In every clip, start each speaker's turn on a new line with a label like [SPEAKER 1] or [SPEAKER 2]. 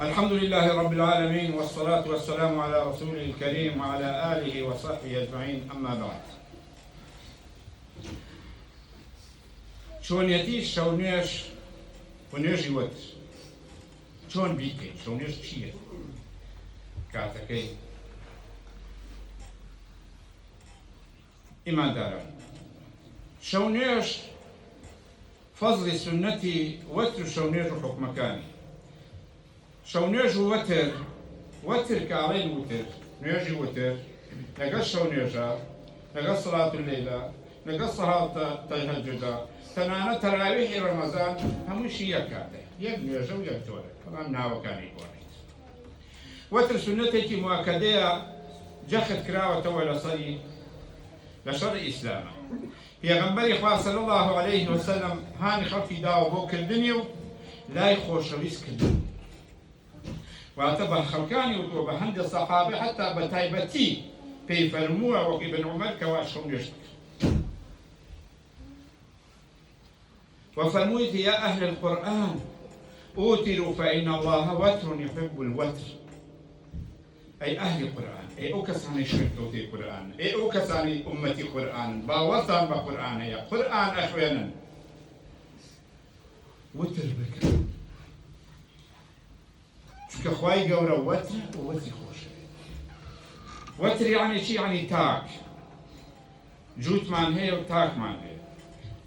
[SPEAKER 1] الحمد لله رب العالمين، والصلاة والسلام على رسوله الكريم وعلى آله وصحبه أجمعين. أما بعد، چۆنیەتی شەونێژ و نوێژی وەتر چۆن بیکەین؟ شەونێژ چییە؟ کاتەکەی ئیمانداران، شەونێژ فەزڵی سونەتی وەتر و شەونێژ و حوکمەکانی. شەونێژ و وەتر کاڵێن وتر، نوێژی وتر لەگەڵ شەونێژە، لەگەڵ سەڵات اللەیلە، لەگەڵ سەڵاتە تەهەجودا، تەنانەت تەراویحی ڕەمەزان هەمووشی یەک کاتەیە، یەک نوێژە و یەک جۆرە، بەڵام ناوەکانی گۆڕیت. وەتر سونەتێکی موەکەدەیە، جەخت کراوەتەوە لە شەڕی ئیسلامە. پێغەمبەری خوا صلی الله علیه وسلم هانی خەڵکی داوە بۆ کردنی و لای خۆشەویست کردن، واتە بە خەڵکانی وتووە بە هەندێک سەحابە حتا بە تایبەتی پێی فەرمووە وەک ئیبن عومەر کەوا شەونێژ بکە. وفرمويت يا أهل القرآن أوتروا فإن الله وتر يحب الوتر. أي أهل القرآن، أي أوكساني شركوتي القرآن، أي أوكساني أمتي القرآن، باوطن بقرآن، يا قرآن أخوانا وتر بك. شك أخواي قورا وتر ووتر خوش. وتر يعني شي يعني تاك، جوت مان هي وتاك مان هي.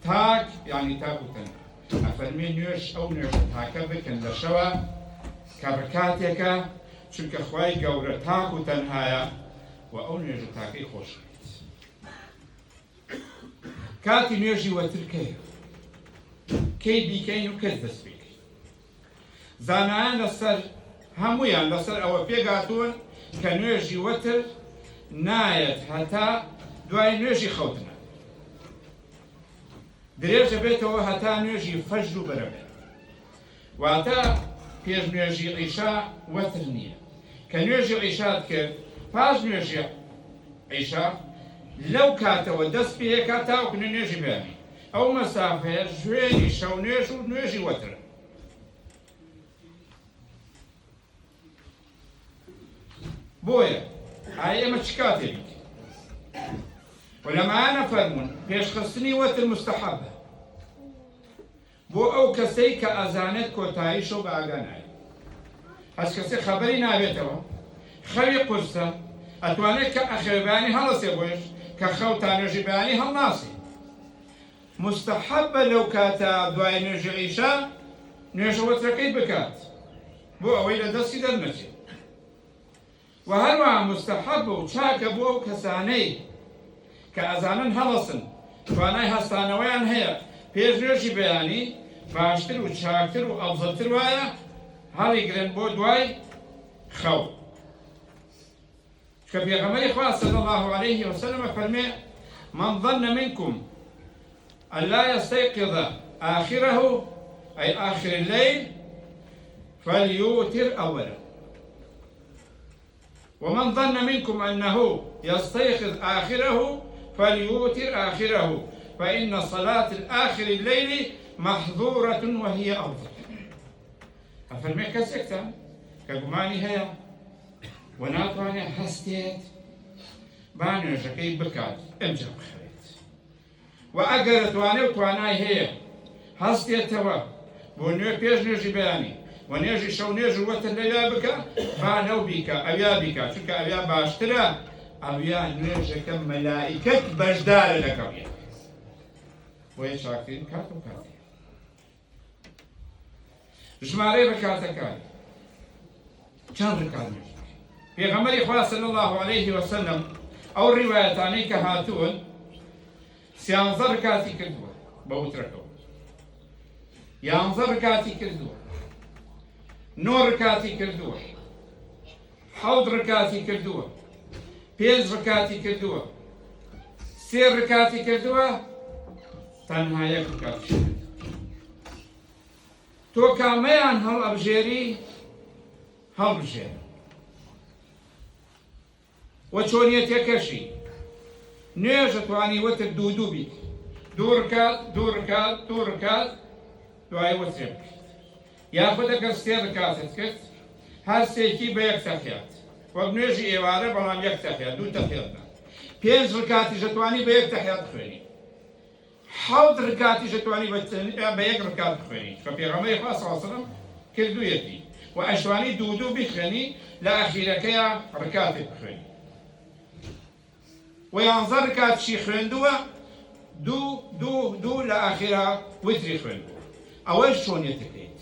[SPEAKER 1] تاك يعني تاك وتنها. أفرمي نوش أو نوش تاكا بكن لشوا كبكاتيكا چونکە خوای گەورە تاک و تەنهایە و ئەو نوێژە تاکەی خۆش بێت. کاتی نوێژی وەتر کەی بیکەین و کەس دەست بکەین؟ زانایان لەسەر هەموویان لەسەر ئەوە پێگاتوون کە نوێژی وەتر نایەت هەتا دوای نوێژی خەوتنە، درێژە بێتەوە هەتا نوێژی فەجر و بەرەبێت، واتە پێش نوێژی عیشا وەتر نییە. کە نوێژی عیشات کرد، پاش نوێژی عیشا لەو کاتەوە دەست پێ یەکات تاوەکو نوێژی بەیانی. ئەو مەسافەیە ژوێنی شەونێژ و نوێژی وەترە. بۆیە ئایا ئێمە چ کاتێ بیکەین؟ وەلەمایانە فەرموون پێشخستنی وەتر مستەحەبە بۆ ئەو کەسەی کە ئەزانێت کۆتایی شەو بە ئاگا نایە. هەست کەسێک خەبەری نابێتەوە، خەوی قورسە، ئەتوانێت کە ئەخێبیانی هەڵەسێ بۆیش کە خەو تا نوێژی بەیانی هەڵناسی. مستەحەبە لەو کاتە دوای نوێژی عیشا نوێژە وەترەکەی بکات بۆ ئەوەی لە دەستی دەرنەچێت. و هەروەها مستەحەبە و چاکە بۆ ئەو کەسانەی کە ئەزانن هەڵەسن، توانای هەستانەوەیان هەیە پێش نوێژی بەیانی باشتر و چاکتر و ئەفزەلتر وایە هەڵیگرن بۆ دوای خەو. کە پێغەمبەری خوا صلی الله علیه وسلم فەرمێ من ظن منكم أن لا يستيقظ آخره أي آخر الليل فليوتر أوله، ومن ظن منكم أنه يستيقظ آخره فليوتر آخره، فإن صلاة الآخر الليل محظورة وهي أفضل. أفرمي كسكتا كقماني هيا وناتواني هستيت بانو شكي بكات امجا بخيرت، وأقر تواني وتواناي هيا هستيت توا بونيو بيج نيجي بياني ونيجي شو نيجي وتر ليلا بكا بانو بيكا أبيا بيكا شكا أبيا باشترا أبيا نيجي كم ملائكة بجدار لك أبيا ويشاكتين كاتو كاتي ژمارەی ڕکاتەکان چەند ڕکات نوێژ بکەین؟ پێغەمبەری خوا صلی الله علیه وسلم ئەو ڕیوایەتانەی کە هاتوون 13 ڕکاتی کردووە بە وترەکەوە، 11 ڕکاتی کردووە، 9 ڕکاتی کردووە، 7 ڕکاتی کردووە، 5 ڕکاتی کردووە، 3 ڕکاتی کردووە، تەنها 1 ڕکاتی کردووە. تۆ کامەیان هەڵ ئەبژێری هەڵبژێرە. وە چۆنیەتێکەشی نوێژە توانی وەتر دوو بیت، 2 ڕکات 2 ڕکات 2 ڕکات دوای وەترێ بکەیت. یاخود ئەگەر 3 ڕکاتت کرد هەر سێکی بە یەک تەقیات وەک نوێژی ئێوارە بەڵام یەک تەقیات دوو تەقیاتدا 5 ڕکاتی ژەتوانی بە یەک تەقیات بخوێنی 7 ڕکاتی ژەتوانی بە یەک ڕکات بخوێنی کە پێغەمبەری خوا صلی الله علیه وسلم کردوویەتی و ئەشوانی دوو بخوێنی لە ئەخیرەکەیە ڕکاتێک بخوێنی و 11 ڕکاتیشی خوێندووە دوو لە ئاخیرا وتری خوێندووە ئەوەش چۆنیەتەکەیت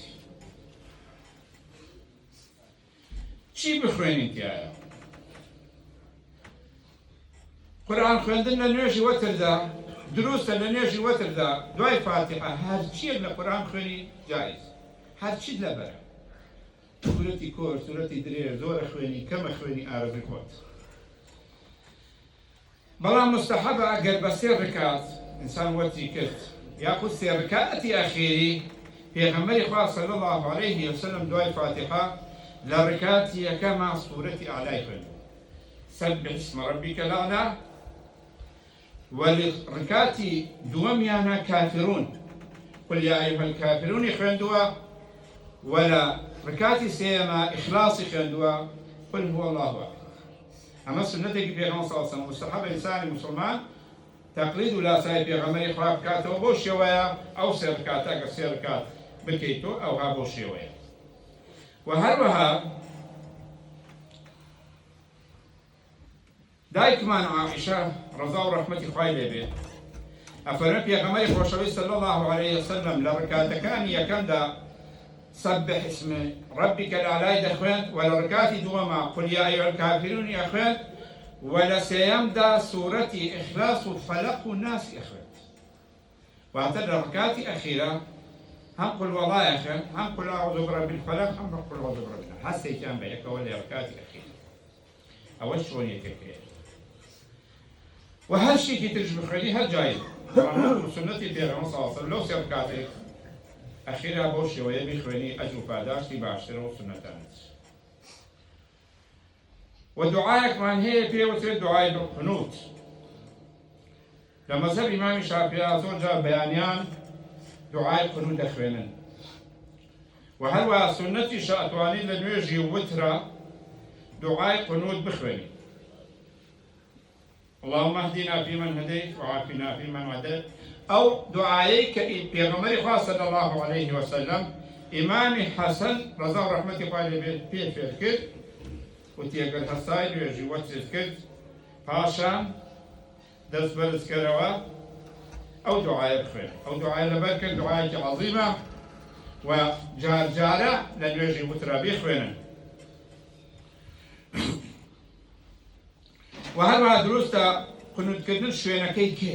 [SPEAKER 1] چی بخوێنین تایە قورئان خوێندن لە نوێژی وەتردا دروستە لە نوێژی وەتردا دوای فاتحە هەرچیەک لە قورئان خوێنی جایز هەرچیت لەبەرە سورەتی کۆر سورەتی درێژ زۆرە خوێنی کەمە خوێنی ئارەزی خۆت بەڵام مستحەبە ئەگەر بە 3 ڕکات ئینسان وەتی کرد یاخود 3 ڕکاتی ئەخیری پێغەمبەری خوا صلی الله عليه وسلم دوای فاتحە لە ڕکاتی یەکەما سورەتی ئاعلای خوێندووە سبح اسم ربك الأعلى ولڕکاتی دووەمیانە کافرون قل يا أيها الكافرون خوێندووە ولا ڕکاتی سێیەمە ئیخلاصی خوێندووە قل هو الله أحد ئەمە سنەتێکی پێغەمبەر صلی الله عليه وسلم مستحەبە ئینسانی مسلمان تەقلید و لاسای پێغەمبەری خوا بکاتەوە بۆ شێوەیە ئەو 3 ڕکاتە ئەگەر 3 ڕکات بکەیتەوە ئەوها بۆ شێوەیە و هەروەها دایکمان عائشە ڕەزا و ڕەحمەتی خوای لێ بێت ئەفەرمێ پێغەمبەری خۆشەویست صلی الله عليه وسلم لە ڕکاتەکانی یەکەمدا سبح اسم ربك الأعلى دخوێند و لە ڕکاتی دووەما قل يا أيها الكافرون ئەخوێند و لە سێیەمدا سوورەتی ئیخلاص و فەلەق و ناس ئەخوێند واتە لە ڕکاتی ئەخیرە هەم قل والله ئەخوێند هەم قل أعوذ برب الفلق هەم قل أعوذ برب الناس هەستێکیان بە یەکەوە لە ڕکاتی ئەخیرە ئەوە چۆنیەتێکەیە و هەر شتێکی ترش بخوێنی هەر جایزە سنەتی پێغەمبەر صلی الله عليه وسلم لەو 3 ڕکاتێک ئەخیرا بۆ شێوەیە بخوێنی ئەجر و پاداشتی باشترە و سنەتانت و دوعایەکمان هەیە پێوترێت دوعای قنوت لە مەذهب ئیمامی شافعی زۆرجار بەیانیان دوعای قنوت دەخوێنن و هەروەها سنەتیش ئەتوانیت لە نوێژی وترە دوعای قنوت بخوێنی اللهم اهدنا فيمن هديت وعافنا فيمن عافيت أو دعائي كبيغمبري خوا صلى الله عليه وسلم إمام حسن رضا ورحمة الله بيت في الكد وتيقل هساي ويجي وتر الكد پاشان دست برز كروا أو دعائي بخير أو دعائي لبركة دعائي عظيمة وجار جارة لن يجي وتر بخير وهذا دروستا قنوت كردن شوێنەکەی کێ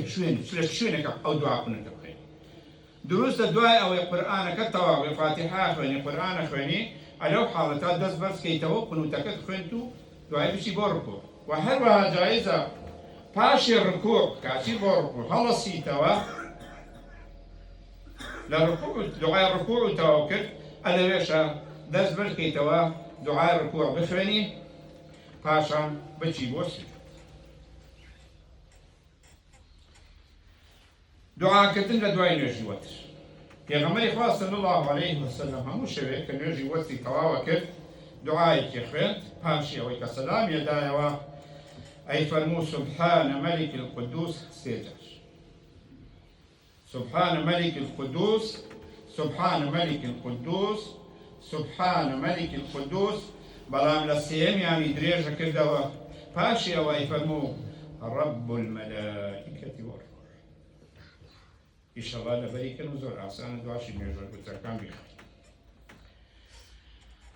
[SPEAKER 1] شوێنێکە ئەو دوا قنوتە بخوێنی دروستە دوای ئەوەی قورئانەکە تەواوی فاتحە خوێنی قورئانە خوێنی ئەلەو حاڵەتە دەست بەرز کەیتەوە قنوتەکەت خوێنت و دوای بچی بۆ ڕکوع و هەروەها جایزە پاشی ڕکوع کاچی بۆ ڕکوع هەڵەسیتەوە لە ڕکوع دوعای ڕکوع و تەواو کرد ئەلەوێشە دەست بەرز کەیتەوە دوعای ڕکوع بخوێنی پاشان بچی بۆ سجود دعاکردن لە دوای نوێژی وەتر پێغەمبەری خوا صلی الله عليه وسلم هەموو شەوێک کە نوێژی وەتری تەواوە کرد دعایەکی خوێند پاشی ئەوەی کە سەلامی دایەوە ئەی فەرموو سبحان ملك القدوس 3 جار سبحان ملك القدوس سبحان ملك القدوس سبحان ملك القدوس بەڵام لە سێیەمیانی درێژە کردەوە پاشی ئەوە ئەی فەرموو رب الملائكة والروح ئیشەڵا لەبەریکەن و زۆر ئاسانە دواشی نوێژەکان بخوێن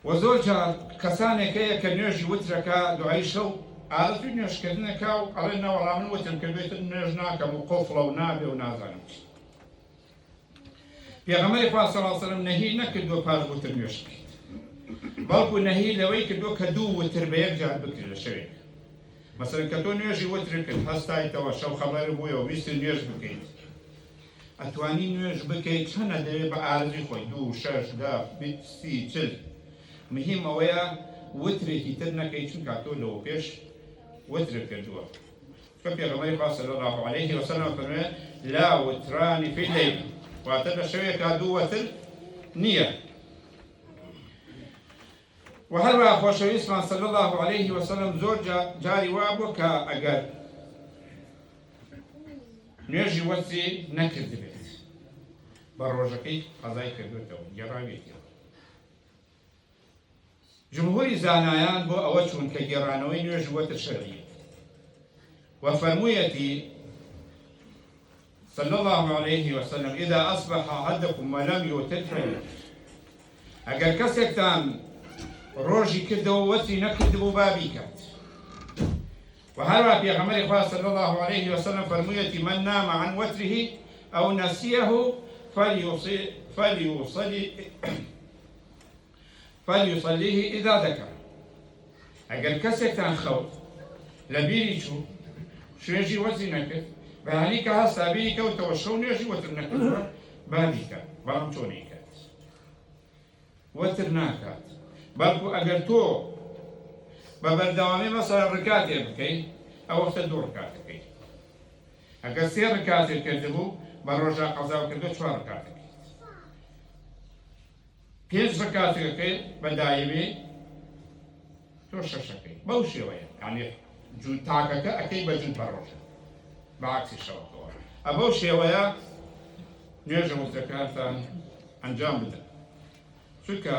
[SPEAKER 1] و زۆر جار کەسانێک هەیە کە نوێژی وترەکە دوعای شەو ئارەزوی نوێژکردنەکە و ئەڵێ نەوەڵام من وتم کردوێتە نوێژ ناکەم و قۆفڵە و نابێ و نازانم چی پێغەمبەری خوا صلی الله علیه وسلم نەهی نەکردووە پاش وتر نوێژ بکەیت بەڵکو نەهی لەوەی کردووە کە دوو وتر بە یەک جار بکرد لە شەوێک مەسەڵەن کە تۆ نوێژی وتر کرد هەستایتەوە شەو خەبەر بوویەوە ویستی نوێژ بکەیت ئەتوانی نوێژ بکەیت چەندە دەوێت بە ئارەزی خۆی 2 6 10 20 40 مهم ئەوەیە وترێکی تر نەکەی چونکە تۆ لەوە پێش وتر کردووە کە پێغەمبەری خوا صلی الله عليه وسلم فەرموویە لا وتران في الليل واتە لە شەوێکا 2 وتر نییە وهەروە خۆشەویستمان صلی الله عليه وسلم زۆر جاری وا بووە کە ئەگەر نوێژی وەتری نەکرد بێت بە ڕۆژەکەی قەزای کردوێتەوە گێڕاوێتەوە. جمهوری زانایان بۆ ئەوە چوون کە گێڕانەوەی نوێژی وەتر شەرعیە وفرموویەتی صلى الله عليه وسلم إذا أصبح أحدكم ولم يوتر فليوتر. ئەگەر کەسێکتان ڕۆژی کردەوە وەتری نەکردبوو بابی کات. وهروە پێغەمبەری خوا صلى الله عليه وسلم فرموویەتی من نام عن وتره أو نسيه فليصليه إذا ذكر. ئەگەر کەسێکتان خەوت لە بیری چوو شوێژی وەتری نەکرد بەهانی کە هەستا بیری کەوتەوە شەو نوێژی وەتر نەکردووە بابی کات، بەڵام تۆ نەیکات، وەتر ناکات. بەڵکو ئەگەر تۆ بە بەردەوامی مەسەڵەن ڕکاتێ بکەیت ئەو وەختە دوو ڕکات دەکەیت. ئەگەر سێ ڕکاتێ کردبوو بە ڕۆژا قەزاو کردو چوار ڕکات دەکەیت. پێنج ڕکاتەکەی بە دایمی تۆ شەشەکەی. بەو شێوەیە یعنی تاکەکە ئەەکەی بە جوود بە ڕۆژە بەعکسی شەوەکەوە. ئەبەو شێوەیە نوێژە وەترەکانتان ئەنجام بدەن. چونکە